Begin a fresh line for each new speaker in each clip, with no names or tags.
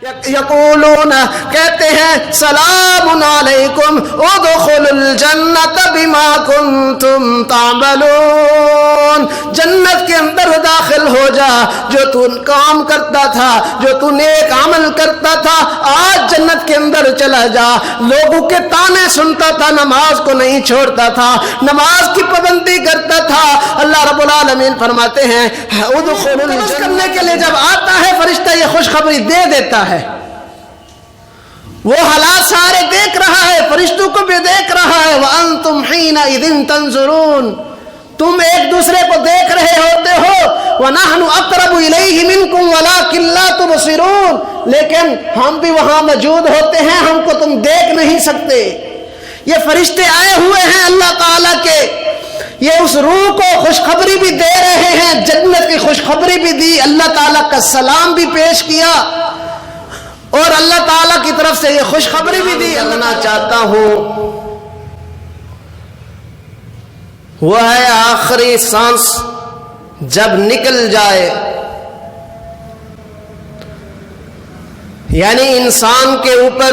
یقولون کہتے ہیں سلام علیکم ادخلوا الجنت بما کنتم تعملون، جنت کے اندر داخل ہو جا، جو تو کام کرتا تھا، جو تو نیک عمل کرتا تھا، آج جنت کے اندر چلا جا۔ لوگوں کے تانے سنتا تھا، نماز کو نہیں چھوڑتا تھا، نماز کی پابندی کرتا تھا۔ اللہ رب العالمین فرماتے ہیں ادخلوا الجنت کرنے کے لیے جب آتا ہے فرشتہ یہ خوشخبری دے دیتا ہے، وہ حالات سارے دیکھ رہا ہے، فرشتوں کو بھی دیکھ رہا ہے۔ وَأَنْتُمْ حِينَئِذٍ تَنْظُرُونَ، تم ایک دوسرے کو دیکھ رہے ہوتے ہو۔ وَنَحْنُ أَقْرَبُ إِلَيْهِ مِنْكُمْ وَلَكِنْ لَا تُبْصِرُونَ، لیکن ہم بھی وہاں موجود ہوتے ہیں، ہم کو تم دیکھ نہیں سکتے۔ یہ فرشتے آئے ہوئے ہیں اللہ تعالیٰ کے، یہ اس روح کو خوشخبری بھی دے رہے ہیں، جنت کی خوشخبری بھی دی، اللہ تعالیٰ کا سلام بھی پیش کیا، اور اللہ تعالیٰ کی طرف سے یہ خوشخبری بھی دی۔ اللہ چاہتا ہوں وہ ہے آخری سانس جب نکل جائے، یعنی انسان کے اوپر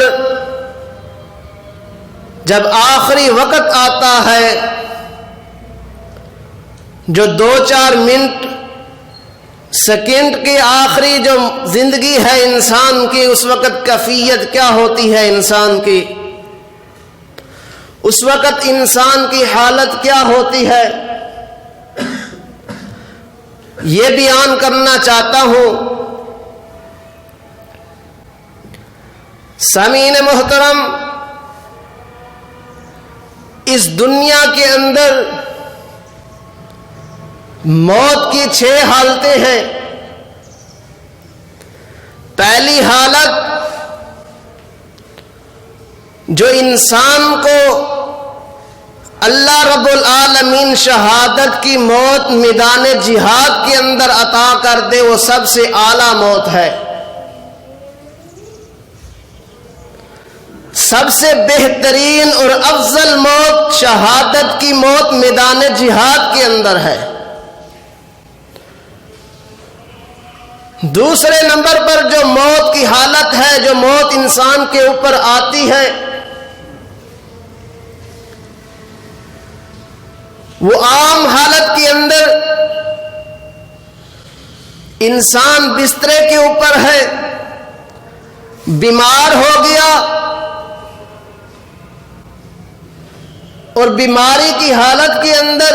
جب آخری وقت آتا ہے، جو 2-4 منٹ سیکنڈ کی آخری جو زندگی ہے انسان کی، اس وقت کیفیت کیا ہوتی ہے انسان کی، اس وقت انسان کی حالت کیا ہوتی ہے، یہ بیان کرنا چاہتا ہوں۔ سامعین محترم، اس دنیا کے اندر موت کی 6 حالتیں ہیں۔ پہلی حالت جو انسان کو اللہ رب العالمین شہادت کی موت میدان جہاد کے اندر عطا کر دے، وہ سب سے اعلیٰ موت ہے، سب سے بہترین اور افضل موت شہادت کی موت میدان جہاد کے اندر ہے۔ دوسرے نمبر پر جو موت کی حالت ہے، جو موت انسان کے اوپر آتی ہے، وہ عام حالت کے اندر انسان بسترے کے اوپر ہے، بیمار ہو گیا، اور بیماری کی حالت کے اندر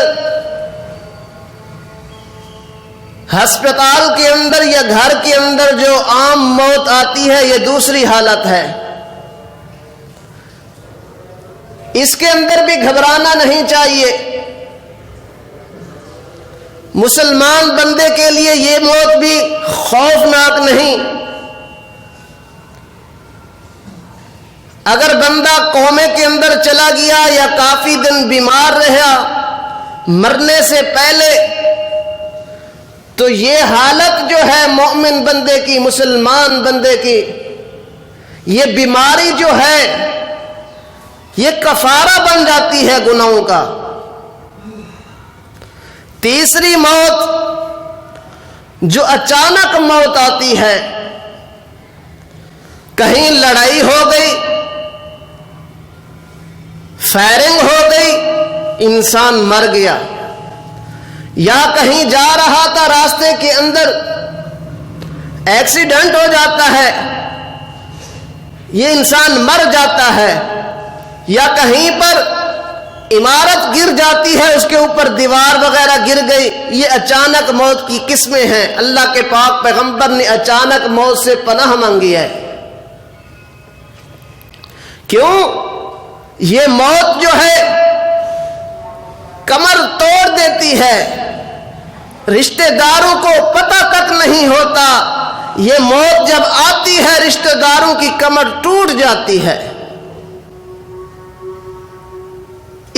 ہسپتال کے اندر یا گھر کے اندر جو عام موت آتی ہے، یہ دوسری حالت ہے۔ اس کے اندر بھی گھبرانا نہیں چاہیے۔ مسلمان بندے کے لیے یہ موت بھی خوفناک نہیں۔ اگر بندہ کومے کے اندر چلا گیا یا کافی دن بیمار رہا مرنے سے پہلے، تو یہ حالت جو ہے مومن بندے کی، مسلمان بندے کی، یہ بیماری جو ہے یہ کفارہ بن جاتی ہے گناہوں کا۔ تیسری موت جو اچانک موت آتی ہے، کہیں لڑائی ہو گئی، فائرنگ ہو گئی، انسان مر گیا، یا کہیں جا رہا تھا راستے کے اندر ایکسیڈنٹ ہو جاتا ہے، یہ انسان مر جاتا ہے، یا کہیں پر عمارت گر جاتی ہے، اس کے اوپر دیوار وغیرہ گر گئی، یہ اچانک موت کی قسمیں ہیں۔ اللہ کے پاک پیغمبر نے اچانک موت سے پناہ مانگی ہے۔ کیوں؟ یہ موت جو ہے کمر توڑ دیتی ہے، رشتہ داروں کو پتہ تک نہیں ہوتا، یہ موت جب آتی ہے رشتہ داروں کی کمر ٹوٹ جاتی ہے۔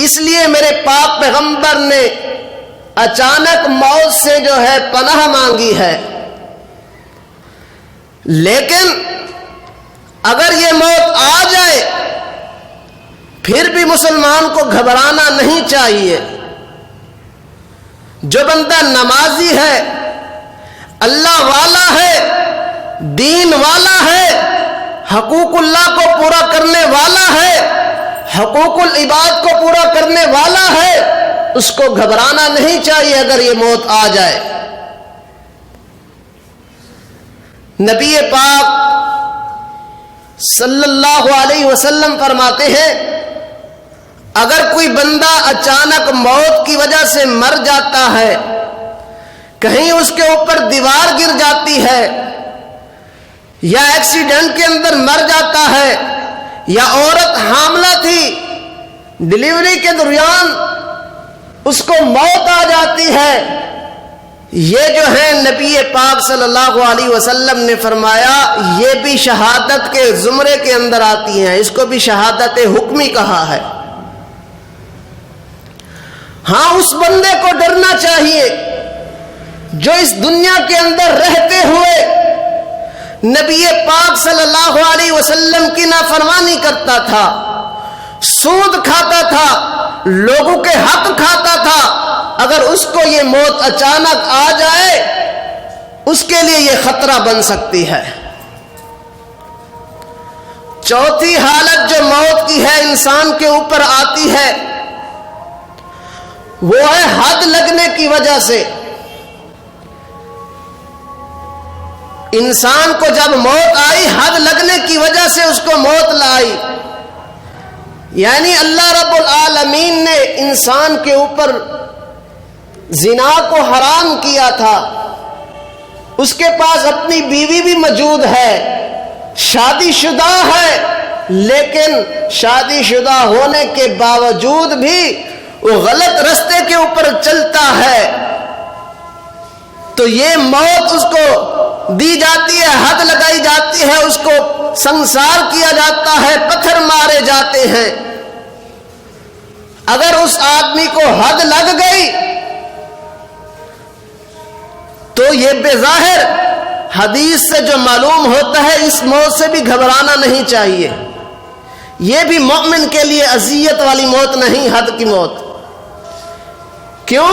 اس لیے میرے پاک پیغمبر نے اچانک موت سے جو ہے پناہ مانگی ہے۔ لیکن اگر یہ موت آ جائے پھر بھی مسلمان کو گھبرانا نہیں چاہیے۔ جو بندہ نمازی ہے، اللہ والا ہے، دین والا ہے، حقوق اللہ کو پورا کرنے والا ہے، حقوق العباد کو پورا کرنے والا ہے، اس کو گھبرانا نہیں چاہیے اگر یہ موت آ جائے۔ نبی پاک صلی اللہ علیہ وسلم فرماتے ہیں اگر کوئی بندہ اچانک موت کی وجہ سے مر جاتا ہے، کہیں اس کے اوپر دیوار گر جاتی ہے، یا ایکسیڈنٹ کے اندر مر جاتا ہے، یا عورت حاملہ تھی، ڈلیوری کے دوران اس کو موت آ جاتی ہے، یہ جو ہے نبی پاک صلی اللہ علیہ وسلم نے فرمایا یہ بھی شہادت کے زمرے کے اندر آتی ہیں، اس کو بھی شہادت حکمی کہا ہے۔ ہاں اس بندے کو ڈرنا چاہیے جو اس دنیا کے اندر رہتے ہوئے نبی پاک صلی اللہ علیہ وسلم کی نافرمانی کرتا تھا، سود کھاتا تھا، لوگوں کے حق کھاتا تھا، اگر اس کو یہ موت اچانک آ جائے اس کے لیے یہ خطرہ بن سکتی ہے۔ چوتھی حالت جو موت کی ہے انسان کے اوپر آتی ہے وہ ہے حد لگنے کی وجہ سے۔ انسان کو جب موت آئی حد لگنے کی وجہ سے اس کو موت لائی، یعنی اللہ رب العالمین نے انسان کے اوپر زنا کو حرام کیا تھا، اس کے پاس اپنی بیوی بھی موجود ہے، شادی شدہ ہے، لیکن شادی شدہ ہونے کے باوجود بھی وہ غلط رستے کے اوپر چلتا ہے، تو یہ موت اس کو دی جاتی ہے، حد لگائی جاتی ہے، اس کو سنسار کیا جاتا ہے، پتھر مارے جاتے ہیں۔ اگر اس آدمی کو حد لگ گئی تو یہ بظاہر حدیث سے جو معلوم ہوتا ہے اس موت سے بھی گھبرانا نہیں چاہیے، یہ بھی مومن کے لیے اذیت والی موت نہیں، حد کی موت۔ کیوں؟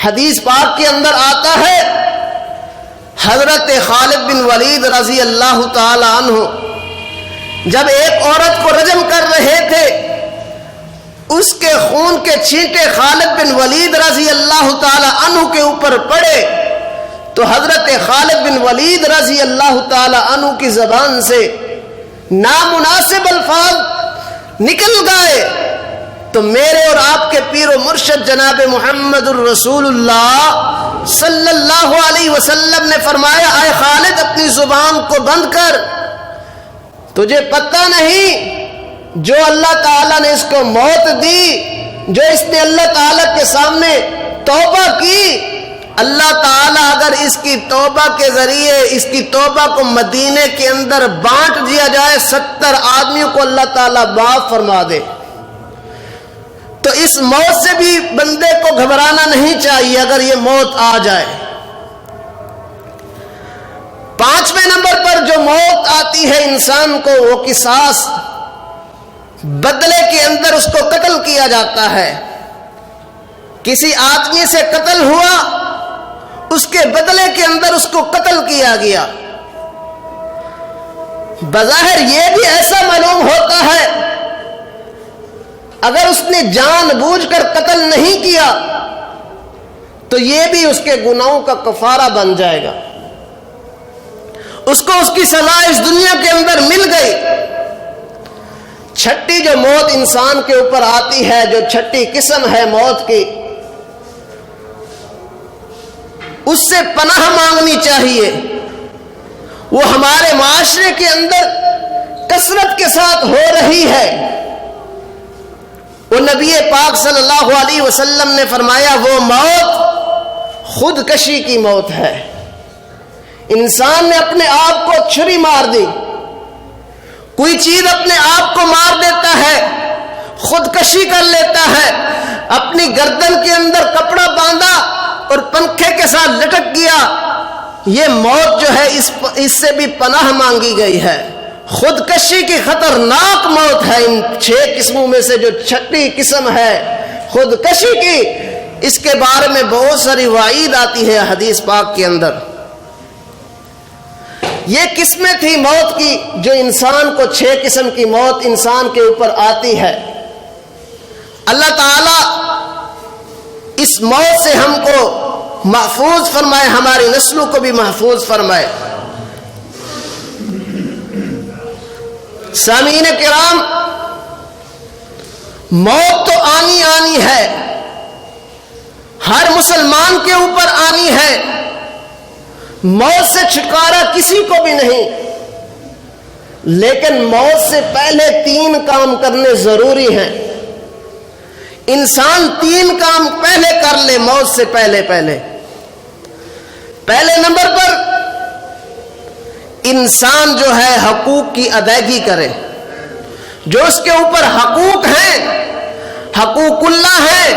حدیث پاک کے اندر آتا ہے حضرت خالد بن ولید رضی اللہ تعالی عنہ جب ایک عورت کو رجم کر رہے تھے، اس کے خون کے چھینٹے خالد بن ولید رضی اللہ تعالی عنہ کے اوپر پڑے تو حضرت خالد بن ولید رضی اللہ تعالی عنہ کی زبان سے نامناسب الفاظ نکل گئے، تو میرے اور آپ کے پیر و مرشد جناب محمد الرسول اللہ صلی اللہ علیہ وسلم نے فرمایا اے خالد اپنی زبان کو بند کر، تجھے پتہ نہیں جو اللہ تعالیٰ نے اس کو موت دی، جو اس نے اللہ تعالیٰ کے سامنے توبہ کی، اللہ تعالیٰ اگر اس کی توبہ کے ذریعے اس کی توبہ کو مدینے کے اندر بانٹ دیا جائے 70 آدمیوں کو اللہ تعالیٰ معاف فرما دے۔ تو اس موت سے بھی بندے کو گھبرانا نہیں چاہیے اگر یہ موت آ جائے۔ 5ویں نمبر پر جو موت آتی ہے انسان کو وہ قصاص، بدلے کے اندر اس کو قتل کیا جاتا ہے۔ کسی آدمی سے قتل ہوا، اس کے بدلے کے اندر اس کو قتل کیا گیا، بظاہر یہ بھی ایسا معلوم ہوتا ہے اگر اس نے جان بوجھ کر قتل نہیں کیا تو یہ بھی اس کے گناہوں کا کفارہ بن جائے گا، اس کو اس کی سزا اس دنیا کے اندر مل گئی۔ چھٹی جو موت انسان کے اوپر آتی ہے، جو چھٹی قسم ہے موت کی، اس سے پناہ مانگنی چاہیے۔ وہ ہمارے معاشرے کے اندر کثرت کے ساتھ ہو رہی ہے۔ وہ نبی پاک صلی اللہ علیہ وسلم نے فرمایا وہ موت خودکشی کی موت ہے۔ انسان نے اپنے آپ کو چھری مار دی، کوئی چیز اپنے آپ کو مار دیتا ہے، خودکشی کر لیتا ہے، اپنی گردن کے اندر کپڑا باندھا اور پنکھے کے ساتھ لٹک گیا، یہ موت جو ہے اس سے بھی پناہ مانگی گئی ہے۔ خودکشی کی خطرناک موت ہے۔ ان 6 قسموں میں سے جو چھٹی قسم ہے خودکشی کی، اس کے بارے میں بہت ساری وعید آتی ہے حدیث پاک کے اندر۔ یہ قسمیں تھی موت کی جو انسان کو 6 قسم کی موت انسان کے اوپر آتی ہے. اللہ تعالی اس موت سے ہم کو محفوظ فرمائے, ہماری نسلوں کو بھی محفوظ فرمائے. سامعین کرام, موت تو آنی آنی ہے, ہر مسلمان کے اوپر آنی ہے. موت سے چھٹکارا کسی کو بھی نہیں, لیکن موت سے پہلے 3 کام کرنے ضروری ہیں. انسان 3 کام پہلے کر لے موت سے پہلے. پہلے نمبر پر انسان جو ہے حقوق کی ادائیگی کرے. جو اس کے اوپر حقوق ہیں, حقوق اللہ ہیں,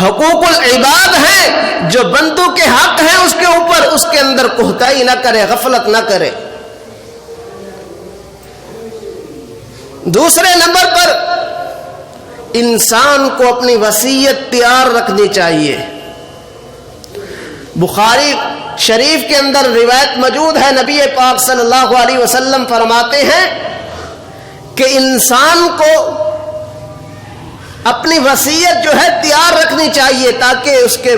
حقوق العباد ہیں, جو بندوں کے حق ہیں اس کے اوپر اس کے اندر کوتاہی نہ کرے, غفلت نہ کرے. دوسرے نمبر پر انسان کو اپنی وصیت تیار رکھنی چاہیے. بخاری شریف کے اندر روایت موجود ہے, نبی پاک صلی اللہ علیہ وسلم فرماتے ہیں کہ انسان کو اپنی وصیت جو ہے تیار رکھنی چاہیے, تاکہ اس کے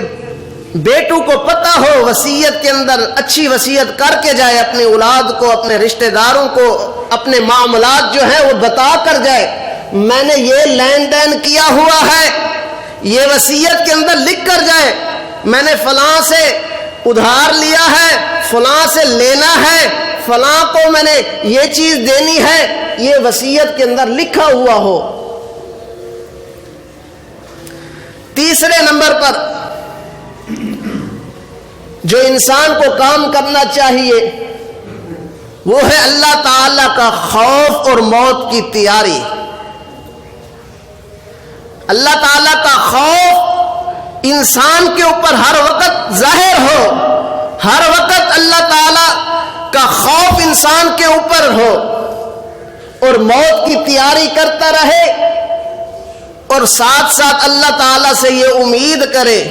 بیٹوں کو پتہ ہو, وصیت کے اندر اچھی وصیت کر کے جائے, اپنی اولاد کو, اپنے رشتہ داروں کو اپنے معاملات جو ہیں وہ بتا کر جائے, میں نے یہ لین دین کیا ہوا ہے, یہ وصیت کے اندر لکھ کر جائے, میں نے فلاں سے ادھار لیا ہے, فلاں سے لینا ہے, فلاں کو میں نے یہ چیز دینی ہے, یہ وصیت کے اندر لکھا ہوا ہو. تیسرے نمبر پر جو انسان کو کام کرنا چاہیے وہ ہے اللہ تعالی کا خوف اور موت کی تیاری. اللہ تعالی کا خوف انسان کے اوپر ہر وقت ظاہر ہو, ہر وقت اللہ تعالی کا خوف انسان کے اوپر ہو, اور موت کی تیاری کرتا رہے, اور ساتھ ساتھ اللہ تعالی سے یہ امید کرے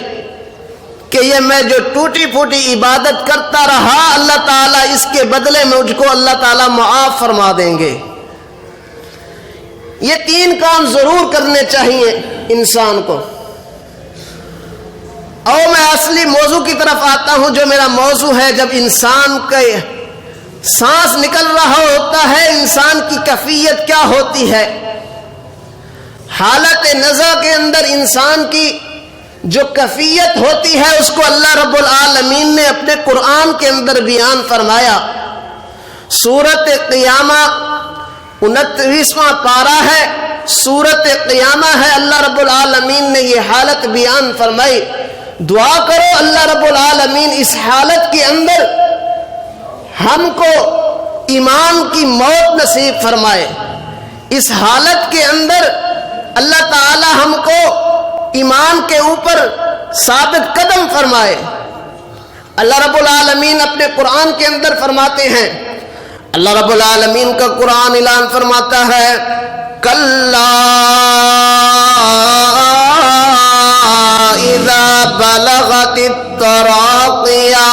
کہ یہ میں جو ٹوٹی پھوٹی عبادت کرتا رہا, اللہ تعالیٰ اس کے بدلے میں مجھ کو اللہ تعالیٰ معاف فرما دیں گے. یہ 3 کام ضرور کرنے چاہیے انسان کو. اور میں اصلی موضوع کی طرف آتا ہوں, جو میرا موضوع ہے. جب انسان کا سانس نکل رہا ہوتا ہے, انسان کی کیفیت کیا ہوتی ہے؟ حالت نزع کے اندر انسان کی جو کیفیت ہوتی ہے اس کو اللہ رب العالمین نے اپنے قرآن کے اندر بیان فرمایا. سورۃ قیامہ 29واں پارہ ہے, سورۃ قیامہ ہے. اللہ رب العالمین نے یہ حالت بیان فرمائی. دعا کرو اللہ رب العالمین اس حالت کے اندر ہم کو ایمان کی موت نصیب فرمائے. اس حالت کے اندر اللہ تعالی ہم کو ایمان کے اوپر ثابت قدم فرمائے. اللہ رب العالمین اپنے قرآن کے اندر فرماتے ہیں, اللہ رب العالمین کا قرآن اعلان فرماتا ہے, کلا اذا بلغت التراقیہ,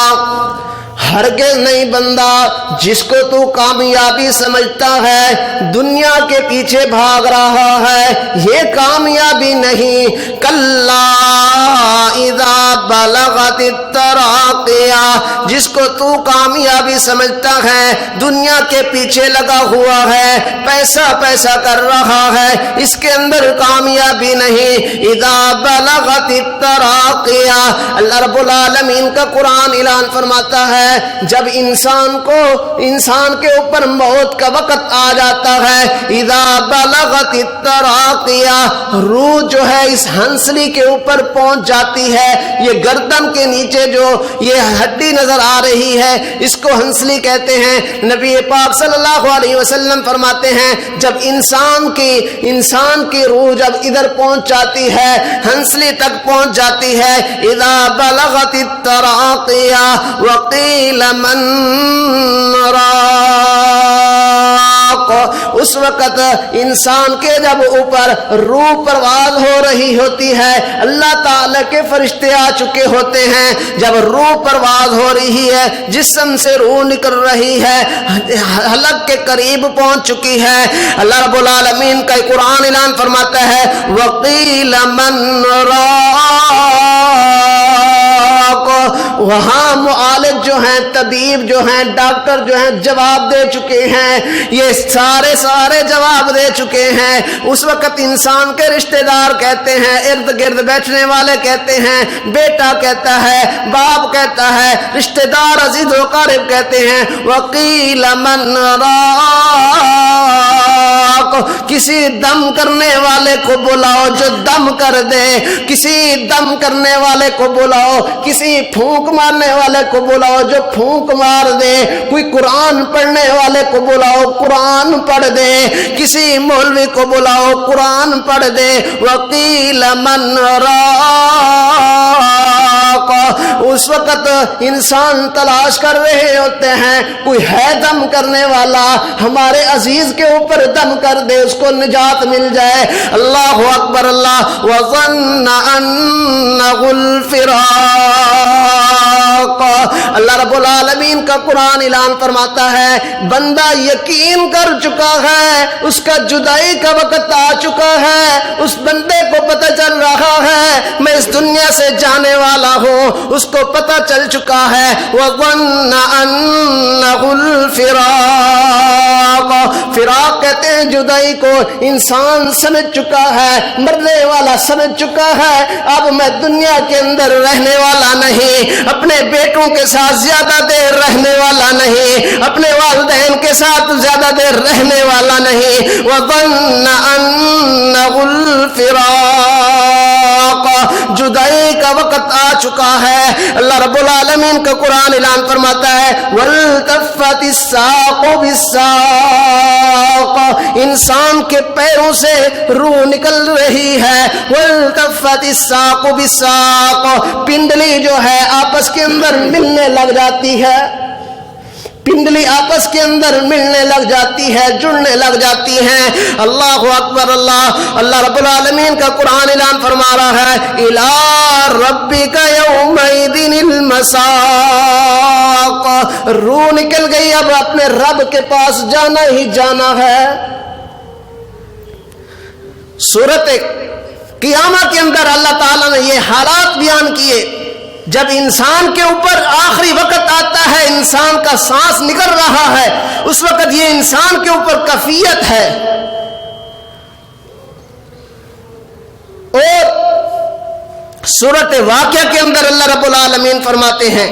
ہرگز نہیں بندہ جس کو تو کامیابی سمجھتا ہے, دنیا کے پیچھے بھاگ رہا ہے, یہ کامیابی نہیں. کلا اذا بلغت التراقیہ, جس کو تو کامیابی سمجھتا ہے, دنیا کے پیچھے لگا ہوا ہے, پیسہ پیسہ کر رہا ہے, اس کے اندر کامیابی نہیں. اذا بلغت التراقیہ, اللہ رب العالمین کا قرآن اعلان فرماتا ہے جب انسان کے اوپر موت کا وقت آ جاتا ہے, اذا بلغت التراقیہ, روح جو ہے اس ہنسلی کے اوپر پہنچ جاتی ہے. یہ گردن کے نیچے جو یہ ہڈی نظر آ رہی ہے اس کو ہنسلی کہتے ہیں. نبی پاک صلی اللہ علیہ وسلم فرماتے ہیں جب انسان کی روح جب ادھر پہنچ جاتی ہے, ہنسلی تک پہنچ جاتی ہے, اذا بلغت التراقیہ وقیل من راق, اس وقت انسان کے جب اوپر روح پرواز ہو رہی ہوتی ہے، اللہ تعالی کے فرشتے آ چکے ہوتے ہیں، جب روح پرواز ہو رہی ہے، جسم سے روح نکل رہی ہے، حلق کے قریب پہنچ چکی ہے، اللہ رب العالمین کا قرآن اعلان فرماتا ہے وَقِيلَ مَنْ رَاقَ، وہاں معالج جو ہیں، طبیب جو ہیں، ڈاکٹر جو ہیں جواب دے چکے ہیں، یہ سارے جواب دے چکے ہیں۔ اس وقت انسان کے رشتہ دار کہتے ہیں، ارد گرد بیٹھنے والے کہتے ہیں، بیٹا کہتا ہے، باپ کہتا ہے، رشتہ دار عزیز و قریب کہتے ہیں وَقِيلَ مَنْ رَاقَ، کسی دم کرنے والے کو بلاؤ جو دم کر دے، کسی دم کرنے والے کو بلاؤ، کسی پھونک مارنے والے کو بلاؤ جو پھونک مار دے، کوئی قرآن پڑھنے والے کو بلاؤ قرآن پڑھ دے، کسی مولوی کو بلاؤ قرآن پڑھ دے۔ وَقِيلَ مَنْ رَاقَ، اس وقت انسان تلاش کر رہے ہوتے ہیں کوئی ہے دم کرنے والا، ہمارے عزیز کے اوپر دم کر دے، اس کو نجات مل جائے۔ اللہ اکبر اللہ۔ وَظَنَّ أَنَّهُ الْفِرَاقُ، اللہ رب العالمین کا قرآن اعلان فرماتا ہے بندہ یقین کر چکا ہے، اس کا جدائی کا وقت آ چکا ہے، اس بندے کو پتہ چل رہا ہے میں اس دنیا سے جانے والا ہوں، اس کو پتہ چل چکا ہے۔ وَظَنَّ أَنَّهُ الْفِرَاقُ، فراق کہتے ہیں جدائی کو، انسان سمجھ چکا ہے، مرنے والا سمجھ چکا ہے اب میں دنیا کے اندر رہنے والا نہیں، اپنے بیٹوں کے ساتھ زیادہ دیر رہنے والا نہیں، اپنے والدین کے ساتھ زیادہ دیر رہنے والا نہیں۔ وَظَنَّ أَنَّهُ الْفِرَاقُ، جدائی کا وقت آ چکا ہے۔ اللہ رب العالمین کا قرآن اعلان فرماتا ہے وَالْتَفَّتِ السَّاقُ بِالسَّاقِ، انسان کے پیروں سے روح نکل رہی ہے۔ وَالْتَفَّتِ السَّاقُ بِالسَّاقِ، پنڈلی جو ہے آپس کے اندر ملنے لگ جاتی ہے، پنڈلی آپس کے اندر ملنے لگ جاتی ہے، جڑنے لگ جاتی ہیں۔ اللہ اکبر اللہ۔ اللہ رب العالمین کا قرآن اعلان فرما رہا ہے اِلَىٰ رَبِّكَ يَوْمَئِذٍ الْمَسَاقُ، روح نکل گئی، اب اپنے رب کے پاس جانا ہی جانا ہے۔ سورۃ قیامہ کے اندر اللہ تعالیٰ نے یہ حالات بیان کیے جب انسان کے اوپر آخری وقت آتا ہے، انسان کا سانس نکل رہا ہے، اس وقت یہ انسان کے اوپر کفیت ہے۔ اور سورۃ واقعہ کے اندر اللہ رب العالمین فرماتے ہیں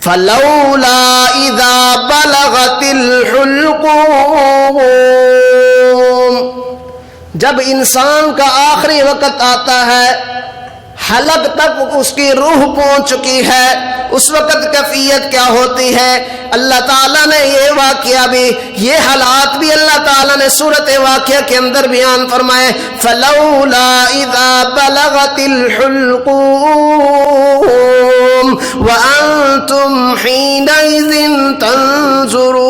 فَلَوْلَا إِذَا بَلَغَتِ الْحُلْقُومَ، جب انسان کا آخری وقت آتا ہے، حلق تک اس کی روح پہنچ چکی ہے، اس وقت کیفیت کیا ہوتی ہے؟ اللہ تعالیٰ نے یہ واقعہ بھی، یہ حالات بھی اللہ تعالیٰ نے سورۃ واقعہ کے اندر بیان فرمائے فَلَوْلَا إِذَا بَلَغَتِ الْحُلْقُومَ وَأَنْتُمْ حِينَئِذٍ تَنْظُرُونَ،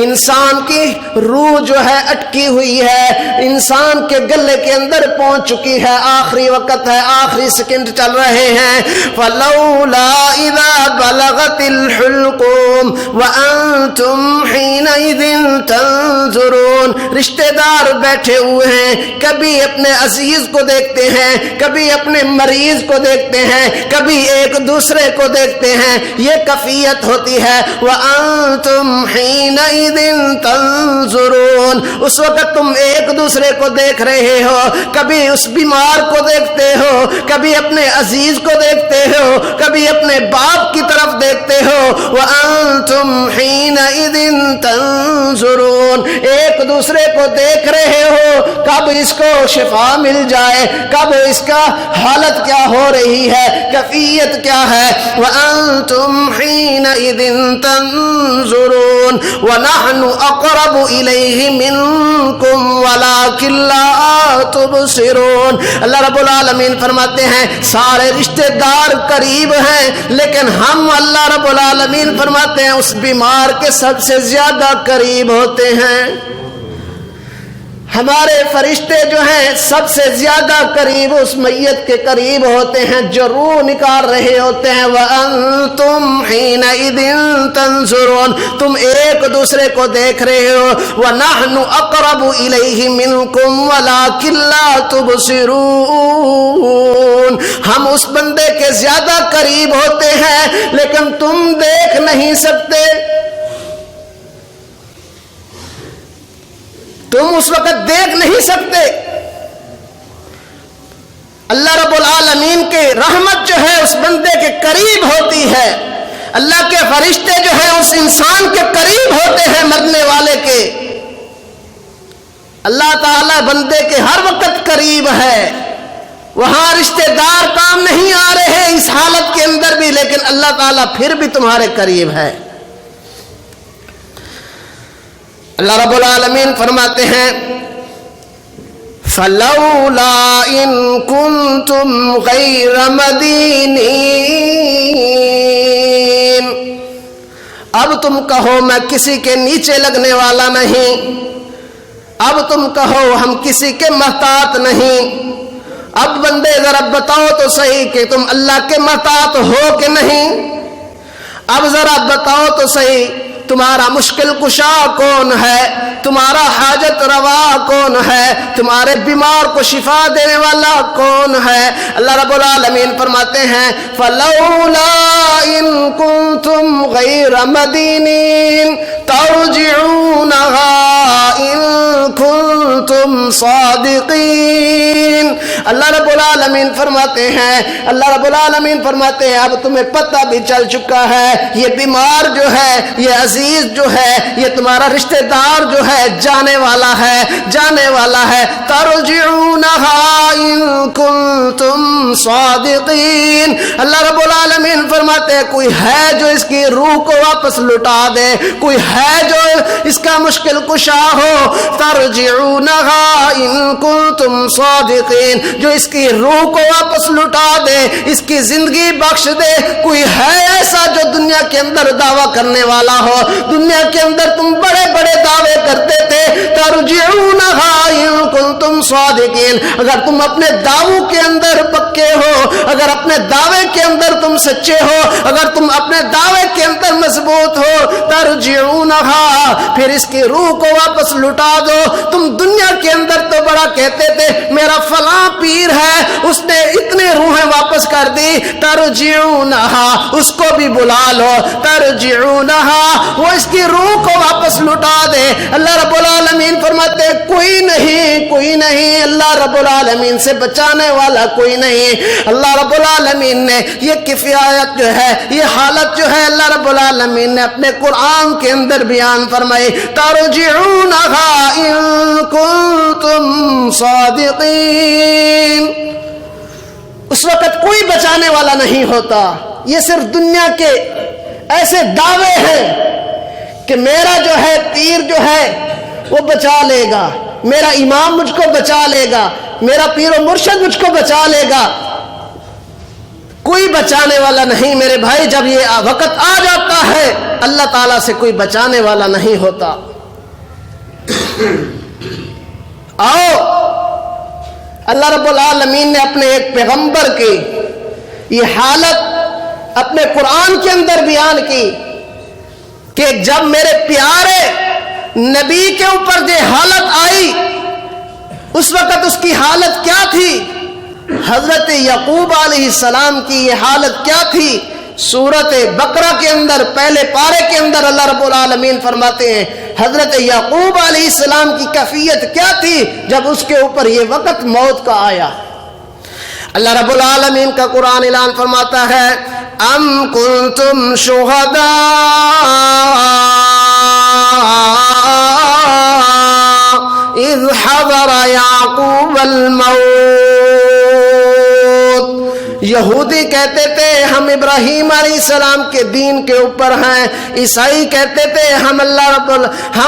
انسان کی روح جو ہے اٹکی ہوئی ہے، انسان کے گلے کے اندر پہنچ چکی ہے، آخری وقت ہے، آخری سیکنڈ چل رہے ہیں۔ فَلَوْلَا إِذَا بَلَغَتِ الْحُلْقُومَ وَأَنْتُمْ حِينَئِذٍ تَنْظُرُونَ، رشتہ دار بیٹھے ہوئے ہیں، کبھی اپنے عزیز کو دیکھتے ہیں، کبھی اپنے مریض کو دیکھتے ہیں، کبھی ایک دوسرے کو دیکھتے ہیں، یہ کیفیت ہوتی ہے وَأَنْتُمْ حِينَئِذٍ تَنْظُرُونَ، اس وقت تم ایک دوسرے کو دیکھ رہے ہو، کبھی اس بیمار کو دیکھتے ہو، کبھی اپنے عزیز کو دیکھتے ہو، کبھی اپنے باپ کی طرف دیکھتے ہو۔ وَأَنْتُمْ حِينَئِذٍ تَنْظُرُونَ، ایک دوسرے کو دیکھ رہے ہو، کب اس کو شفا مل جائے، کب اس کا حالت کیا ہو رہی ہے، کیفیت کیا ہے۔ وَأَنْتُمْ حِينَئِذٍ تَنْظُرُونَ وَنَحْنُ أَقْرَبُ إِلَيْهِ مِنْكُمْ وَلَكِنْ لَا تُبْصِرُونَ، اللہ رب العالمین فرماتے ہیں سارے رشتہ دار قریب ہیں، لیکن ہم اللہ رب العالمین فرماتے ہیں اس بیمار کے سب سے زیادہ قریب ہوتے ہیں. ہمارے فرشتے جو ہیں سب سے زیادہ قریب اس میت کے قریب ہوتے ہیں جو روح نکال رہے ہوتے ہیں. وَأَنْتُمْ حِينَئِذٍ تَنْظُرُونَ تم ایک دوسرے کو دیکھ رہے ہو. وَنَحْنُ أَقْرَبُ إِلَيْهِ مِنْكُمْ وَلَكِنْ لَا تُبْصِرُونَ ہم اس بندے کے زیادہ قریب ہوتے ہیں لیکن تم دیکھ نہیں سکتے. تم اس وقت دیکھ نہیں سکتے. اللہ رب العالمین کی رحمت جو ہے اس بندے کے قریب ہوتی ہے. اللہ کے فرشتے جو ہیں اس انسان کے قریب ہوتے ہیں مرنے والے کے. اللہ تعالی بندے کے ہر وقت قریب ہے. وہاں رشتہ دار کام نہیں آ رہے اس حالت کے اندر بھی, لیکن اللہ تعالیٰ پھر بھی تمہارے قریب ہے. اللہ رب العالمین فرماتے ہیں فَلَوْلَا إِن كُنتُمْ غَيْرَ مَدِينِينَ اب تم کہو میں کسی کے نیچے لگنے والا نہیں. اب تم کہو ہم کسی کے محتاط نہیں. اب بندے ذرا بتاؤ تو صحیح کہ تم اللہ کے محتاط ہو کہ نہیں. اب ذرا بتاؤ تو صحیح تمہارا مشکل کشا کون ہے, تمہارا حاجت روا کون ہے, تمہارے بیمار کو شفا دینے والا کون ہے. اللہ رب العالمین فرماتے ہیں فَلَوْلَا إِن كُنتُمْ غَيْرَ مَدِينِينَ تَرْجِعُونَهَا إِن كُنتُمْ صَادِقِينَ. اللہ رب العالمین فرماتے ہیں اب تمہیں پتہ بھی چل چکا ہے یہ بیمار جو ہے, یہ عزیز جو ہے, یہ تمہارا رشتہ دار جو ہے جانے والا ہے. ترجعونها ان کنتم صادقین. اللہ رب العالمین فرماتے ہیں کوئی ہے جو اس کی روح کو واپس لٹا دے, کوئی ہے جو اس کا مشکل کشا ہو. ترجعونها ان کنتم صادقین جو اس کی روح کو واپس لٹا دے, اس کی زندگی بخش دے. کوئی ہے ایسا جو دنیا کے اندر دعویٰ کرنے والا ہو. دنیا کے اندر تم بڑے بڑے دعوے کرتے تھے. ترجعونها ان کنتم صادقین اگر تم اپنے دعووں کے اندر پکے ہو, اگر اپنے دعوے کے اندر تم سچے ہو, اگر تم اپنے دعوے کے اندر مضبوط ہو, ترجعونها پھر اس کی روح کو واپس لٹا دو. تم دنیا کے اندر تو بڑا کہتے تھے میرا فلاں پیر ہے اس نے اتنے روحیں واپس کر دی. ترجعونها اس کو بھی بلا لو. ترجعونها وہ اس کی روح کو واپس لٹا دے. اللہ رب العالمین فرماتے کوئی نہیں اللہ رب العالمین سے بچانے والا کوئی نہیں. اللہ رب العالمین نے یہ کفایت جو ہے, یہ حالت جو ہے اللہ رب العالمین نے اپنے قرآن کے اندر بیان فرمائی. ترجعونها ان کنتم صادقین. اس وقت کوئی بچانے والا نہیں ہوتا. یہ صرف دنیا کے ایسے دعوے ہیں کہ میرا جو ہے پیر جو ہے وہ بچا لے گا, میرا امام مجھ کو بچا لے گا, میرا پیر و مرشد مجھ کو بچا لے گا. کوئی بچانے والا نہیں میرے بھائی. جب یہ وقت آ جاتا ہے اللہ تعالیٰ سے کوئی بچانے والا نہیں ہوتا. آؤ اللہ رب العالمین نے اپنے ایک پیغمبر کی یہ حالت اپنے قرآن کے اندر بیان کی کہ جب میرے پیارے نبی کے اوپر یہ حالت آئی اس وقت اس کی حالت کیا تھی. حضرت یعقوب علیہ السلام کی یہ حالت کیا تھی. سورت بقرہ کے اندر پہلے پارے کے اندر اللہ رب العالمین فرماتے ہیں حضرت یعقوب علیہ السلام کی کیفیت کیا تھی جب اس کے اوپر یہ وقت موت کا آیا. اللہ رب العالمین کا قرآن اعلان فرماتا ہے ام کنتم شہداء اذ حضر یعقوب الموت. یہودی یہودی کہتے تھے ہم ابراہیم علیہ السلام کے دین کے اوپر ہیں، عیسائی کہتے تھے ہم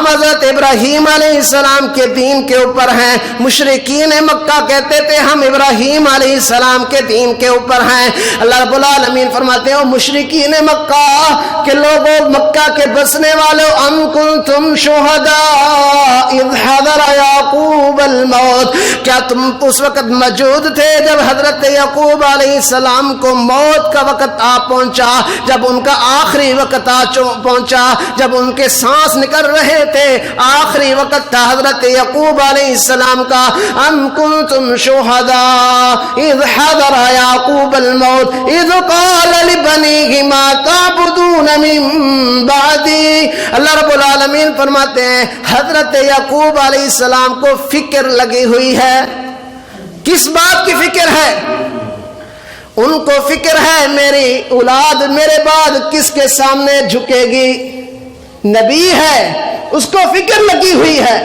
حضرت ابراہیم علیہ السلام کے دین کے اوپر ہیں، مشرکین مکہ کہتے تھے ہم ابراہیم علیہ السلام کے دین کے اوپر ہیں۔ اللہ رب العالمین فرماتے ہیں مشرکین مکہ کے لوگوں، مکہ کے بسنے والوں، ام کنتم شہداء اذ حضر یعقوب الموت، کیا تم اس وقت موجود تھے جب حضرت یعقوب علیہ السلام کو موت کا وقت آ پہنچا، جب ان کا آخری وقت آ پہنچا، جب ان کے سانس نکل رہے تھے، آخری وقت تھا حضرت یعقوب علیہ السلام کا۔ ام کنتم شہداء اذ حضر یعقوب الموت اذ قال لبنیہ ما تعبدون من بعدی۔ اللہ رب العالمین فرماتے ہیں حضرت یعقوب علیہ السلام کو فکر لگی ہوئی ہے۔ کس بات کی فکر ہے؟ ان کو فکر ہے میری اولاد میرے بعد کس کے سامنے جھکے گی، نبی ہے، اس کو فکر لگی ہوئی ہے۔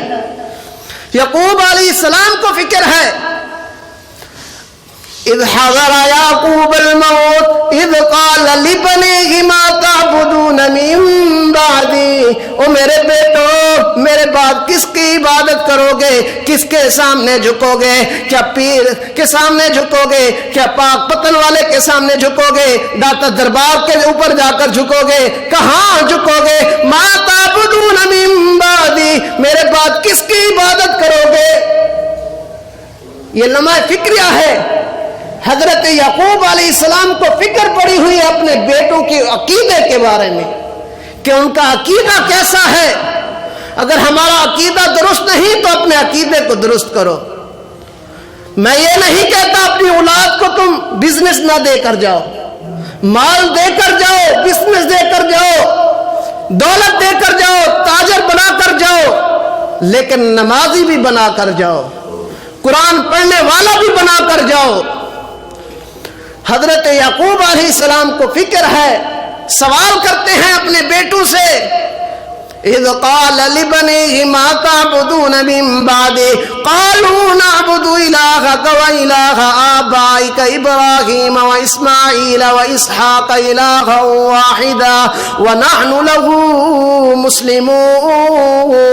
یعقوب علیہ السلام کو فکر ہے۔ اذ حضر یعقوب الموت اذ قال لبنیہ ما تعبدون من بعدی، او میرے بیٹو میرے بعد کس کی عبادت کرو گے، کس کے سامنے جھکو گے؟ کیا پیر کے سامنے جھکو گے؟ کیا پاک پتن والے کے سامنے جھکو گے؟ داتا دربار کے اوپر جا کر جھکو گے؟ کہاں جھکو گے؟ ما تعبدون من بعدی، میرے بعد کس کی عبادت کرو گے؟ یہ لمحہ فکریہ ہے۔ حضرت یعقوب علیہ السلام کو فکر پڑی ہوئی ہے اپنے بیٹوں کے عقیدے کے بارے میں کہ ان کا عقیدہ کیسا ہے۔ اگر ہمارا عقیدہ درست نہیں تو اپنے عقیدے کو درست کرو۔ میں یہ نہیں کہتا اپنی اولاد کو تم بزنس نہ دے کر جاؤ، مال دے کر جاؤ، بزنس دے کر جاؤ، دولت دے کر جاؤ، تاجر بنا کر جاؤ، لیکن نمازی بھی بنا کر جاؤ، قرآن پڑھنے والا بھی بنا کر جاؤ۔ حضرت یعقوب علیہ السلام کو فکر ہے، سوال کرتے ہیں اپنے بیٹوں سے اذ قال لبنیہ ما تعبدون من بعدی قالوا نعبد الہک والہ آبائک ابراہیم واسماعیل واسحاق الہا واحدا ونحن له مسلمون۔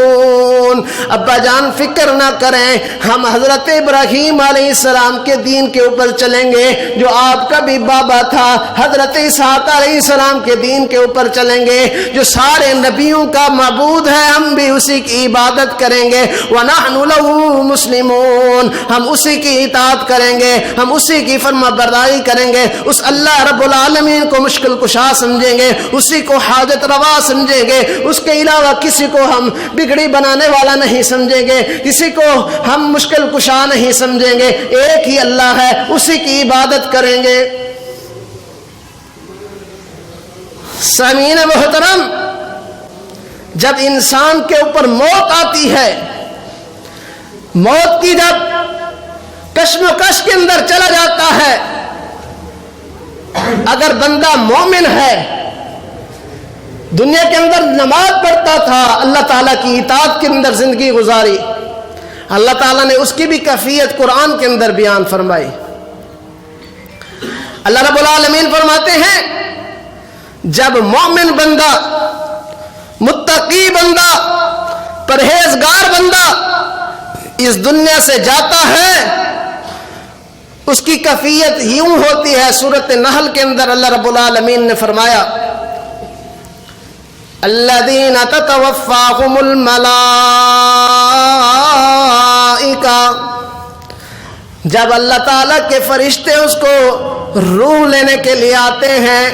ابا جان فکر نہ کریں، ہم حضرت ابراہیم علیہ السلام کے دین کے اوپر چلیں گے جو آپ کا بھی بابا تھا، حضرت اسحاق علیہ السلام کے دین کے اوپر چلیں گے جو سارے نبیوں کا معبود ہے، ہم بھی اسی کی عبادت کریں گے۔ وَنَحْنُ لَهُ مُسْلِمُونَ، ہم اسی کی اطاعت کریں گے، ہم اسی کی فرما برداری کریں گے، اس اللہ رب العالمین کو مشکل کشا سمجھیں گے، اسی کو حاجت روا سمجھیں گے، اس کے علاوہ کسی کو ہم بگڑی بنانے والا نہیں سمجھیں گے، کسی کو ہم مشکل کشا نہیں سمجھیں گے، ایک ہی اللہ ہے، اسی کی عبادت کریں گے۔ سامعین محترم، جب انسان کے اوپر موت آتی ہے، موت کی جب کشمکش کے اندر چلا جاتا ہے، اگر بندہ مومن ہے، دنیا کے اندر نماز پڑھتا تھا، اللہ تعالیٰ کی اطاعت کے اندر زندگی گزاری، اللہ تعالیٰ نے اس کی بھی کیفیت قرآن کے اندر بیان فرمائی۔ اللہ رب العالمین فرماتے ہیں جب مومن بندہ، متقی بندہ، پرہیزگار بندہ اس دنیا سے جاتا ہے، اس کی کیفیت یوں ہوتی ہے۔ سورۃ نحل کے اندر اللہ رب العالمین نے فرمایا الذین تتوفاہم الملائکہ، جب اللہ تعالیٰ کے فرشتے اس کو روح لینے کے لیے آتے ہیں،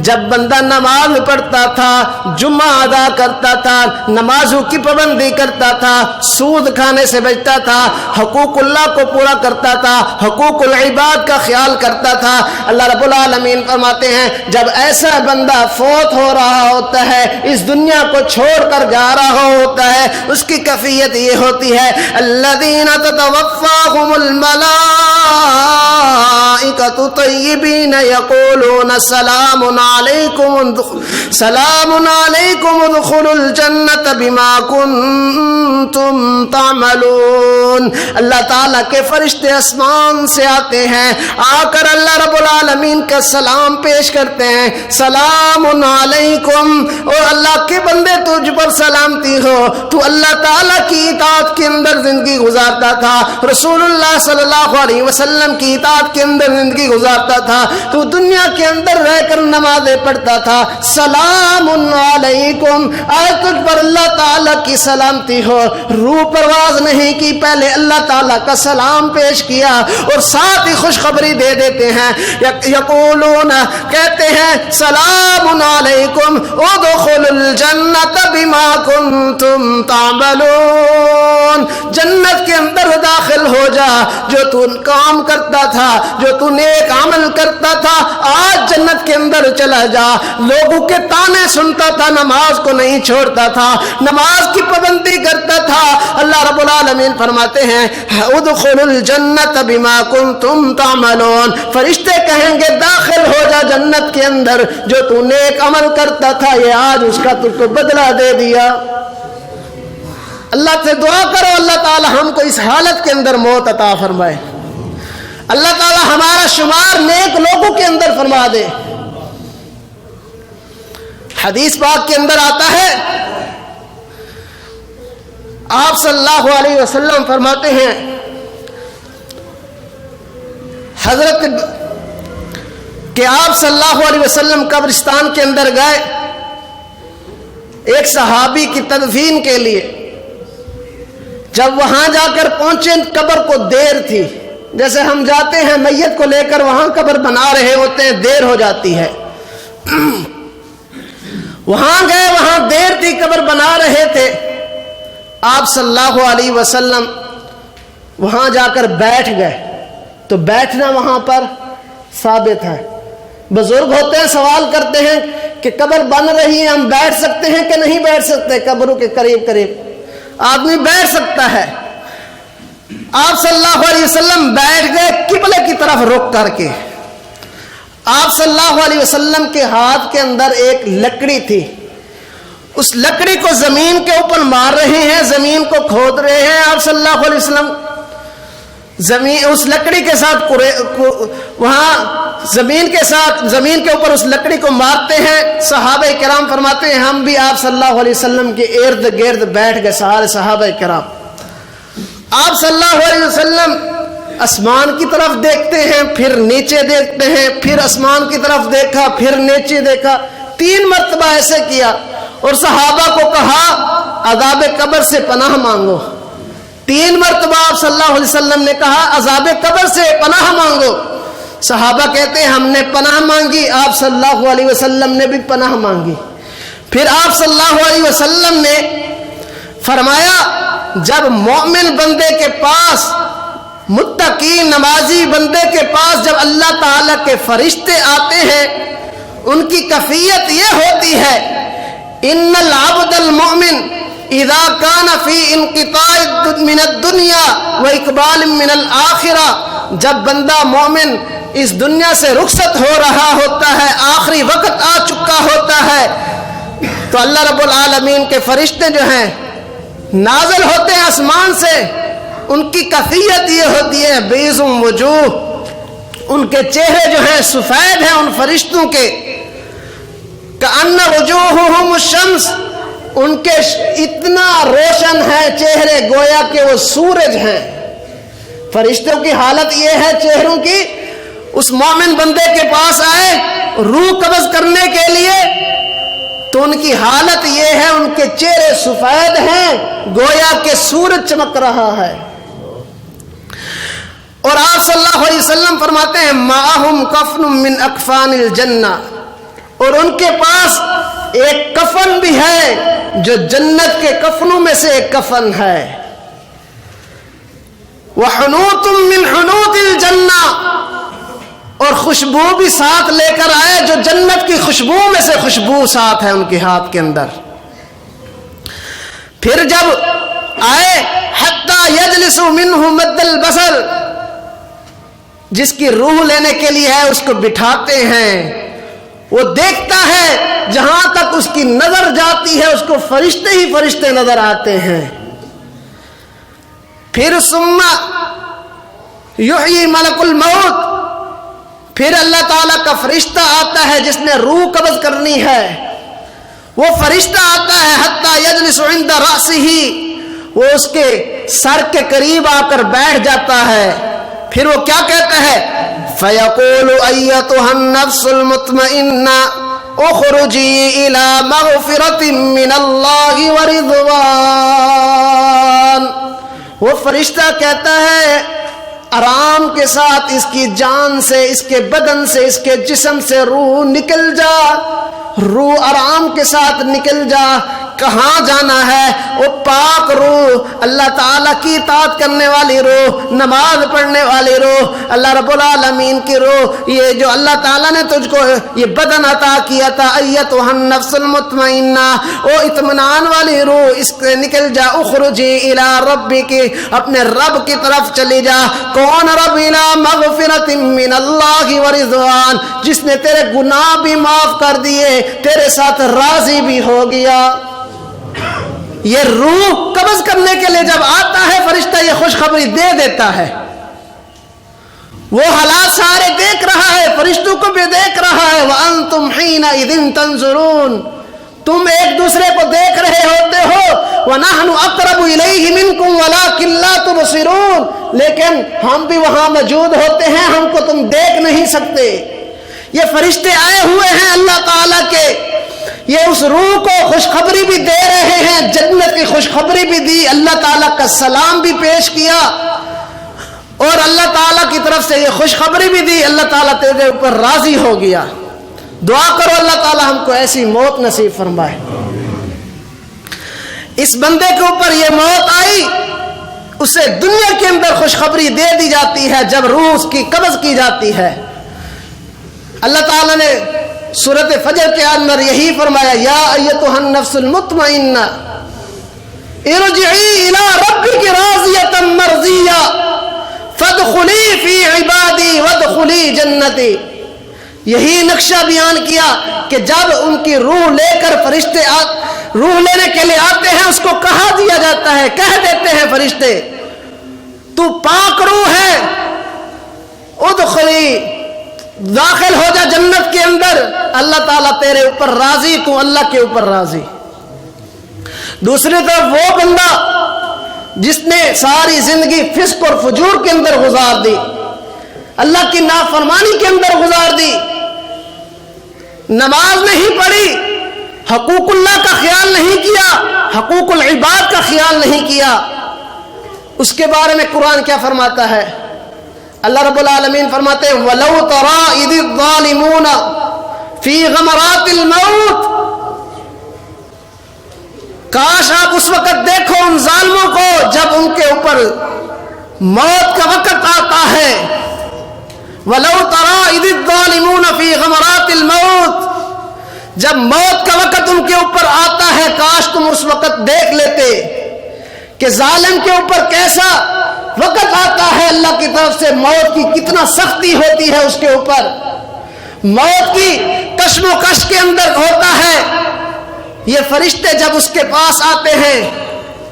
جب بندہ نماز پڑھتا تھا، جمعہ ادا کرتا تھا، نمازوں کی پابندی کرتا تھا، سود کھانے سے بچتا تھا، حقوق اللہ کو پورا کرتا تھا، حقوق العباد کا خیال کرتا تھا، اللہ رب العالمین فرماتے ہیں جب ایسا بندہ فوت ہو رہا ہوتا ہے، اس دنیا کو چھوڑ کر جا رہا ہوتا ہے، اس کی کیفیت یہ ہوتی ہے الذین تتوفاہم الملائکۃ طیبین یقولون سلام علیکم ادخلوا الجنۃ بما کنتم تعملون. اللہ تعالیٰ کے فرشتے آسمان سے آتے ہیں, آ کر اللہ رب العالمین کا سلام پیش کرتے ہیں, سلام علیکم, اور اللہ کے بندے تجھ پر سلامتی ہو, تو اللہ تعالیٰ کی اطاعت کے اندر زندگی گزارتا تھا, رسول اللہ صلی اللہ علیہ وسلم کی اطاعت کے اندر زندگی گزارتا تھا, تو دنیا کے اندر رہ کر نمازیں پڑھتا تھا, سلام علیکم, آج تجھ پر اللہ تعالیٰ کی سلامتی ہو. روح پرواز نہیں کی, پہلے اللہ تعالیٰ کا سلام پیش کیا اور ساتھ ہی خوشخبری دے دیتے ہیں. یقولون, کہتے ہیں, سلام علیکم ادخلوا الجنۃ بما کنتم تعملون, جنت کے اندر داخل ہو جا, جو تو کام کرتا تھا, جو تو نیک عمل کرتا تھا, آج جنت کے اندر چلا جا. لوگوں کے تانے سنتا تھا, نماز کو نہیں چھوڑتا تھا, نماز کی پابندی کرتا تھا. اللہ رب العالمین فرماتے ہیں ادخلوا الجنۃ بما کنتم تعملون, فرشتے کہیں گے داخل ہو جا جنت کے اندر, جو تو نیک عمل کرتا تھا یہ آج اس کا تجھ کو بدلہ دے دیا. اللہ سے دعا کرو اللہ تعالی ہم کو اس حالت کے اندر موت عطا فرمائے, اللہ تعالی ہمارا شمار نیک لوگوں کے اندر فرما دے. حدیث پاک کے اندر آتا ہے, آپ صلی اللہ علیہ وسلم فرماتے ہیں, حضرت کہ آپ صلی اللہ علیہ وسلم قبرستان کے اندر گئے ایک صحابی کی تدفین کے لیے. جب وہاں جا کر پہنچے, قبر کو دیر تھی, جیسے ہم جاتے ہیں میت کو لے کر وہاں قبر بنا رہے ہوتے ہیں, دیر ہو جاتی ہے. وہاں گئے, وہاں دیر تھی, قبر بنا رہے تھے. آپ صلی اللہ علیہ وسلم وہاں جا کر بیٹھ گئے, تو بیٹھنا وہاں پر ثابت ہے. بزرگ ہوتے ہیں, سوال کرتے ہیں کہ قبر بن رہی ہے, ہم بیٹھ سکتے ہیں کہ نہیں بیٹھ سکتے؟ قبروں کے قریب قریب آدمی بیٹھ سکتا ہے. آپ صلی اللہ علیہ وسلم بیٹھ گئے قبلے کی طرف رخ کر کے. آپ صلی اللہ علیہ وسلم کے ہاتھ کے اندر ایک لکڑی تھی, اس لکڑی کو زمین کے اوپر مار رہے ہیں, زمین کو کھود رہے ہیں. آپ صلی اللہ علیہ وسلم اس لکڑی کے ساتھ وہاں زمین کے اوپر اس لکڑی کو مارتے ہیں. صحابہ کرام فرماتے ہیں ہم بھی آپ صلی اللہ علیہ وسلم کے ارد گرد بیٹھ گئے, سارے صحابہ کرام. آپ صلی اللہ علیہ وسلم آسمان کی طرف دیکھتے ہیں, پھر نیچے دیکھتے ہیں, پھر آسمان کی طرف دیکھا, پھر نیچے دیکھا, 3 مرتبہ ایسے کیا, اور صحابہ کو کہا عذاب قبر سے پناہ مانگو. 3 مرتبہ آپ صلی اللہ علیہ وسلم نے کہا عذاب قبر سے پناہ مانگو. صحابہ کہتے ہیں ہم نے پناہ مانگی, آپ صلی اللہ علیہ وسلم نے بھی پناہ مانگی. پھر آپ صلی اللہ علیہ وسلم نے فرمایا جب مومن بندے کے پاس, متقی نمازی بندے کے پاس جب اللہ تعالیٰ کے فرشتے آتے ہیں, ان کی کیفیت یہ ہوتی ہے ان العبد المؤمن اذا كان في انقطاع من الدنيا واقبال من الاخرہ, جب بندہ مومن اس دنیا سے رخصت ہو رہا ہوتا ہے, آخری وقت آ چکا ہوتا ہے, تو اللہ رب العالمین کے فرشتے جو ہیں نازل ہوتے ہیں آسمان سے. ان کی کیفیت یہ ہوتی ہے بیض وجوہ, ان کے چہرے جو ہیں سفید ہیں ان فرشتوں کے, کأن وجوہہم الشمس, ان کے اتنا روشن ہے چہرے گویا کہ وہ سورج ہیں. فرشتوں کی حالت یہ ہے چہروں کی, اس مومن بندے کے پاس آئے روح قبض کرنے کے لیے تو ان کی حالت یہ ہے ان کے چہرے سفید ہیں گویا کہ سورج چمک رہا ہے. اور آپ صلی اللہ علیہ وسلم فرماتے ہیں معہم کفن من اکفان الجنہ, اور ان کے پاس ایک کفن بھی ہے جو جنت کے کفنوں میں سے ایک کفن ہے. وحنوط من حنوط الجنہ, اور خوشبو بھی ساتھ لے کر آئے جو جنت کی خوشبو میں سے خوشبو ساتھ ہے ان کے ہاتھ کے اندر. پھر جب آئے حتی یجلس منہ مد البصر, جس کی روح لینے کے لیے ہے اس کو بٹھاتے ہیں، وہ دیکھتا ہے جہاں تک اس کی نظر جاتی ہے اس کو فرشتے ہی فرشتے نظر آتے ہیں۔ پھر ثم یحیی ملک الموت، پھر اللہ تعالیٰ کا فرشتہ آتا ہے جس نے روح قبض کرنی ہے، وہ فرشتہ آتا ہے حتی یجلس عند رأسہ، وہ اس کے سر کے قریب آ کر بیٹھ جاتا ہے۔ پھر وہ کیا کہتا ہے؟ فَيَقُولُ أَيَّتُهَا النَّفْسُ الْمُطْمَئِنَّةُ اخرجی الی مغفرۃ من اللہ ورضوان، وہ فرشتہ کہتا ہے آرام کے ساتھ اس کی جان سے، اس کے بدن سے، اس کے جسم سے روح نکل جا، روح آرام کے ساتھ نکل جا۔ کہاں جانا ہے؟ وہ پاک روح، اللہ تعالیٰ کی اطاعت کرنے والی روح، نماز پڑھنے والی روح، اللہ رب العالمین کی روح، یہ جو اللہ تعالیٰ نے تجھ کو یہ بدن عطا کیا تھا، ایتھا النفس المطمئنہ، وہ اطمینان والی روح، اس سے نکل جا۔ اخرجی الی ربک، اپنے رب کی طرف چلی جا۔ کون رب؟ الی مغفرۃ من اللہ ورضوان، جس نے تیرے گناہ بھی معاف کر دیے، تیرے ساتھ راضی بھی ہو گیا۔ یہ روح قبض کرنے کے لیے جب آتا ہے فرشتہ یہ خوشخبری دے دیتا ہے، وہ حالات سارے دیکھ رہا ہے، فرشتوں کو بھی دیکھ رہا ہے۔ وَأَنْتُمْ حِينَئِذٍ تَنظُرُونَ، تم ایک دوسرے کو دیکھ رہے ہوتے ہو۔ وَنَحْنُ أَقْرَبُ إِلَيْهِ مِنْكُمْ وَلَكِنْ لَا تُبْصِرُونَ، لیکن ہم بھی وہاں موجود ہوتے ہیں، ہم کو تم دیکھ نہیں سکتے۔ یہ فرشتے آئے ہوئے ہیں اللہ تعالیٰ کے، یہ اس روح کو خوشخبری بھی دے رہے ہیں، جنت کی خوشخبری بھی دی، اللہ تعالیٰ کا سلام بھی پیش کیا، اور اللہ تعالیٰ کی طرف سے یہ خوشخبری بھی دی، اللہ تعالیٰ تیرے اوپر راضی ہو گیا۔ دعا کرو اللہ تعالیٰ ہم کو ایسی موت نصیب فرمائے۔ اس بندے کے اوپر یہ موت آئی، اسے دنیا کے اندر خوشخبری دے دی جاتی ہے جب روح اس کی قبض کی جاتی ہے۔ اللہ تعالیٰ نے سورۃ فجر کے اندر یہی فرمایا، یا ایتھا النفس المطمئنہ ارجعی الی ربک راضیۃ مرضیہ فادخلی فی عبادی وادخلی جنتی۔ یہی نقشہ بیان کیا کہ جب ان کی روح لے کر فرشتے روح لینے کے لیے آتے ہیں، اس کو کہا دیا جاتا ہے، کہہ دیتے ہیں فرشتے تو پاک روح ہے، ادخلی، داخل ہو جا جنت کے اندر، اللہ تعالیٰ تیرے اوپر راضی، تو اللہ کے اوپر راضی۔ دوسری طرف وہ بندہ جس نے ساری زندگی فسق اور فجور کے اندر گزار دی، اللہ کی نافرمانی کے اندر گزار دی، نماز نہیں پڑھی، حقوق اللہ کا خیال نہیں کیا، حقوق العباد کا خیال نہیں کیا، اس کے بارے میں قرآن کیا فرماتا ہے؟ اللہ رب العالمین فرماتے ہیں وَلَوْ تَرَىٰ إِذِ الظَّالِمُونَ فِي غَمَرَاتِ الْمَوْتِ، کاش آپ اس وقت دیکھو ان ظالموں کو جب ان کے اوپر موت کا وقت آتا ہے۔ وَلَوْ تَرَىٰ إِذِ الظَّالِمُونَ فِي غَمَرَاتِ الْمَوْتِ، جب موت کا وقت ان کے اوپر آتا ہے، کاش تم اس وقت دیکھ لیتے کہ ظالم کے اوپر کیسا وقت آتا ہے، اللہ کی طرف سے موت کی کتنا سختی ہوتی ہے اس کے اوپر، موت کی کشم و کش کے اندر ہوتا ہے۔ یہ فرشتے جب اس کے پاس آتے ہیں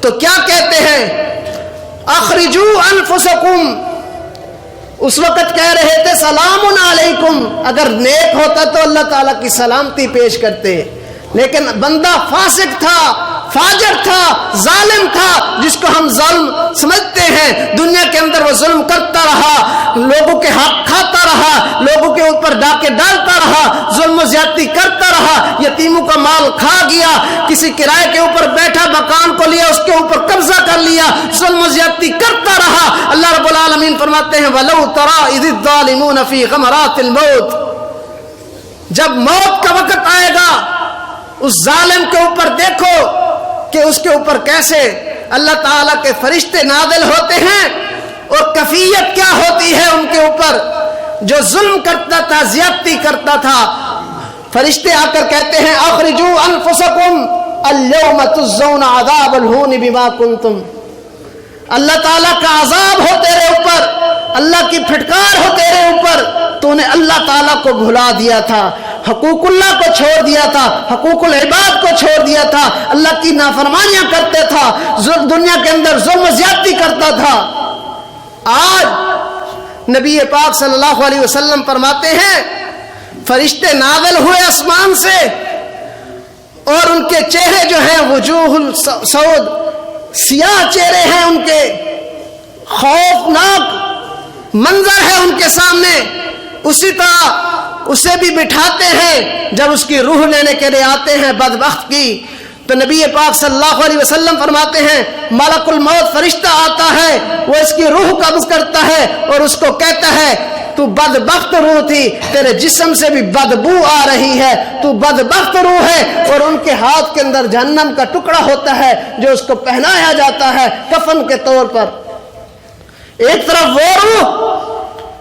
تو کیا کہتے ہیں؟ اخرجوا انفسکم، اس وقت کہہ رہے تھے سلام علیکم، اگر نیک ہوتا تو اللہ تعالیٰ کی سلامتی پیش کرتے، لیکن بندہ فاسق تھا، فاجر تھا، ظالم تھا، جس کو ہم ظلم سمجھتے ہیں، دنیا کے اندر وہ ظلم کرتا رہا، لوگوں کے حق کھاتا رہا، لوگوں کے اوپر ڈاکے ڈالتا رہا، ظلم و زیادتی کرتا رہا، یتیموں کا مال کھا گیا، کسی کرائے کے اوپر بیٹھا مکان کو لیا اس کے اوپر قبضہ کر لیا، ظلم و زیادتی کرتا رہا۔ اللہ رب العالمین فرماتے ہیں وَلَوْ تَرَىٰ إِذِ الظَّالِمُونَ فِي غَمَرَاتِ الْمَوْتِ، جب موت کا وقت آئے گا اس ظالم کے اوپر دیکھو کہ اس کے اوپر کیسے اللہ تعالیٰ کے فرشتے نازل ہوتے ہیں، اور کیفیت کیا ہوتی ہے ان کے اوپر، جو ظلم کرتا تھا، زیادتی کرتا تھا۔ فرشتے آ کر کہتے ہیں اخرجوا انفسکم اليوم تجزون عذاب الہون بما کنتم، اللہ تعالیٰ کا عذاب ہو تیرے اوپر، اللہ کی پھٹکار ہو تیرے اوپر، تو نے اللہ تعالیٰ کو بھلا دیا تھا، حقوق اللہ کو چھوڑ دیا تھا، حقوق العباد کو چھوڑ دیا تھا، اللہ کی نافرمانیاں کرتے تھا، دنیا کے اندر ظلم و زیادتی کرتا تھا۔ آج نبی پاک صلی اللہ علیہ وسلم فرماتے ہیں فرشتے نازل ہوئے آسمان سے اور ان کے چہرے جو ہیں وجوہ السود، سیاہ چہرے ہیں ان کے، خوفناک منظر ہے ان کے سامنے، اسی طرح اسے بھی بٹھاتے ہیں جب اس کی روح لینے کے لیے آتے ہیں بدبخت کی، تو نبی پاک صلی اللہ علیہ وسلم فرماتے ہیں ملک الموت فرشتہ آتا ہے، وہ اس کی روح قبض کرتا ہے اور اس کو کہتا ہے تو بدبخت روح تھی، تیرے جسم سے بھی بدبو آ رہی ہے، تو بدبخت روح ہے، اور ان کے ہاتھ کے اندر جہنم کا ٹکڑا ہوتا ہے جو اس کو پہنایا جاتا ہے کفن کے طور پر۔ ایک طرف وہ روح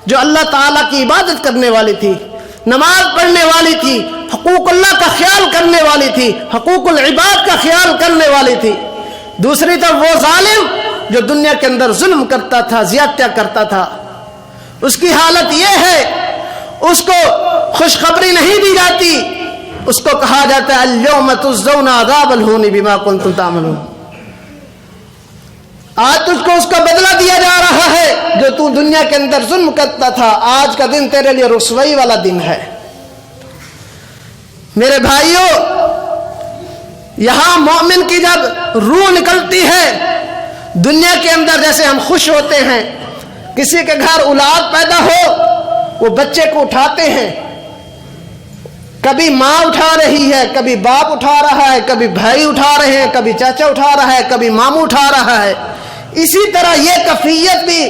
جو اللہ تعالیٰ کی عبادت کرنے والی تھی، نماز پڑھنے والی تھی، حقوق اللہ کا خیال کرنے والی تھی، حقوق العباد کا خیال کرنے والی تھی، دوسری طرف وہ ظالم جو دنیا کے اندر ظلم کرتا تھا، زیادتیاں کرتا تھا، اس کی حالت یہ ہے اس کو خوشخبری نہیں دی جاتی، اس کو کہا جاتا ہے الیوم تجزون عذاب الہون بما کنتم تعملون، آج تجھ کو اس کا بدلہ دیا جا رہا ہے جو تو دنیا کے اندر ظلم کرتا تھا، آج کا دن تیرے لیے رسوائی والا دن ہے۔ میرے بھائیوں، یہاں مومن کی جب روح نکلتی ہے دنیا کے اندر، جیسے ہم خوش ہوتے ہیں، کسی کے گھر اولاد پیدا ہو وہ بچے کو اٹھاتے ہیں، کبھی ماں اٹھا رہی ہے، کبھی باپ اٹھا رہا ہے، کبھی بھائی اٹھا رہے ہیں، کبھی چاچا اٹھا رہا ہے، کبھی ماموں اٹھا رہا ہے، اسی طرح یہ کیفیت بھی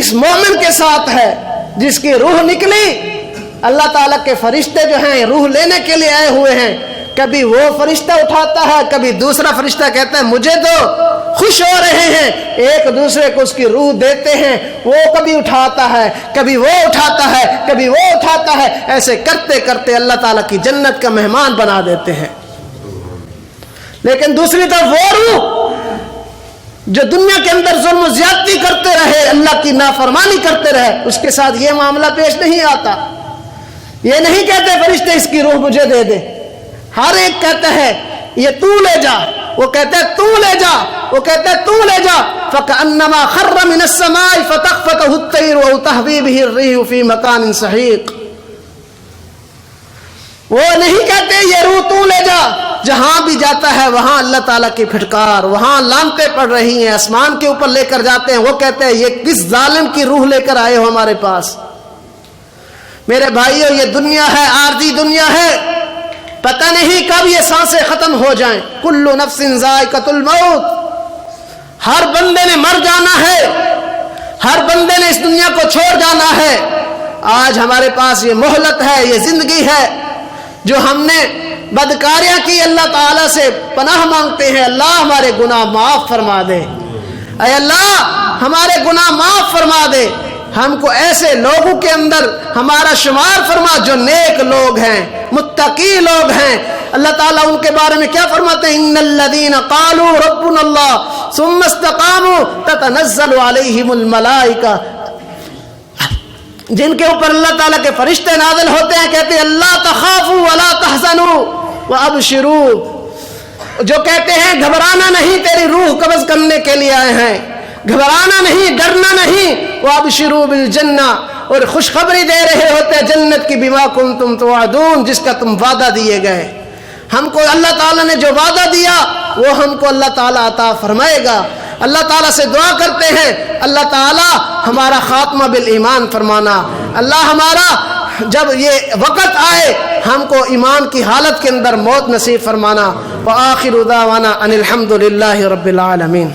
اس مومن کے ساتھ ہے جس کی روح نکلی۔ اللہ تعالیٰ کے فرشتے جو ہیں روح لینے کے لیے آئے ہوئے ہیں، کبھی وہ فرشتہ اٹھاتا ہے، کبھی دوسرا فرشتہ کہتا ہے مجھے تو خوش ہو رہے ہیں، ایک دوسرے کو اس کی روح دیتے ہیں، وہ کبھی اٹھاتا ہے، کبھی وہ اٹھاتا ہے، کبھی وہ اٹھاتا ہے، ایسے کرتے کرتے اللہ تعالیٰ کی جنت کا مہمان بنا دیتے ہیں۔ لیکن دوسری طرف وہ روح جو دنیا کے اندر ظلم و زیادتی کرتے رہے، اللہ کی نافرمانی کرتے رہے، اس کے ساتھ یہ معاملہ پیش نہیں آتا، یہ نہیں کہتے فرشتے اس کی روح مجھے دے دے، ہر ایک کہتا ہے یہ تو لے جا، وہ کہتا ہے تو لے جا، وہ کہتا ہے تو لے جا، فَكَأَنَّمَا خَرَّ مِنَ السَّمَاءِ فَتَخْفَتَهُ الطَّيْرُ أَوْ تَهْوِي بِهِ الرِّيحُ فِي مَكَانٍ سَحِيقٍ۔ وہ نہیں کہتے یہ روح تو لے جا، جہاں بھی جاتا ہے وہاں اللہ تعالیٰ کی پھٹکار، وہاں لانتیں پڑ رہی ہیں، آسمان کے اوپر لے کر جاتے ہیں، وہ کہتے ہیں یہ کس ظالم کی روح لے کر آئے ہو ہمارے پاس۔ میرے بھائیوں، یہ دنیا ہے، عارضی دنیا ہے، پتہ نہیں کب یہ سانسیں ختم ہو جائیں۔ کل نفس ذائقۃ الموت، ہر بندے نے مر جانا ہے، ہر بندے نے اس دنیا کو چھوڑ جانا ہے۔ آج ہمارے پاس یہ مہلت ہے، یہ زندگی ہے، جو ہم نے بدکاریاں کی، اللہ تعالیٰ سے پناہ مانگتے ہیں اللہ ہمارے گناہ معاف فرما دے، اے اللہ ہمارے گناہ معاف فرما دے، ہم کو ایسے لوگوں کے اندر ہمارا شمار فرما جو نیک لوگ ہیں، متقی لوگ ہیں۔ اللہ تعالیٰ ان کے بارے میں کیا فرماتے ہیں؟ ان الذین قالوا ربنا اللہ ثم استقاموا تتنزل علیہم الملائکہ، جن کے اوپر اللہ تعالیٰ کے فرشتے نازل ہوتے ہیں، کہتے ہیں اللہ تخافوا ولا تحزنوا وابشروا، جو کہتے ہیں گھبرانا نہیں، تیری روح قبض کرنے کے لیے آئے ہیں، گھبرانا نہیں، ڈرنا نہیں، وابشروا بالجنہ، اور خوشخبری دے رہے ہوتے ہیں جنت کی، بما کنتم توعدون، جس کا تم وعدہ دیے گئے۔ ہم کو اللہ تعالیٰ نے جو وعدہ دیا وہ ہم کو اللہ تعالیٰ عطا فرمائے گا۔ اللہ تعالیٰ سے دعا کرتے ہیں اللہ تعالیٰ ہمارا خاتمہ بالایمان فرمانا، اللہ ہمارا جب یہ وقت آئے ہم کو ایمان کی حالت کے اندر موت نصیب فرمانا۔ وآخر دعوانا ان الحمد للہ رب العالمین۔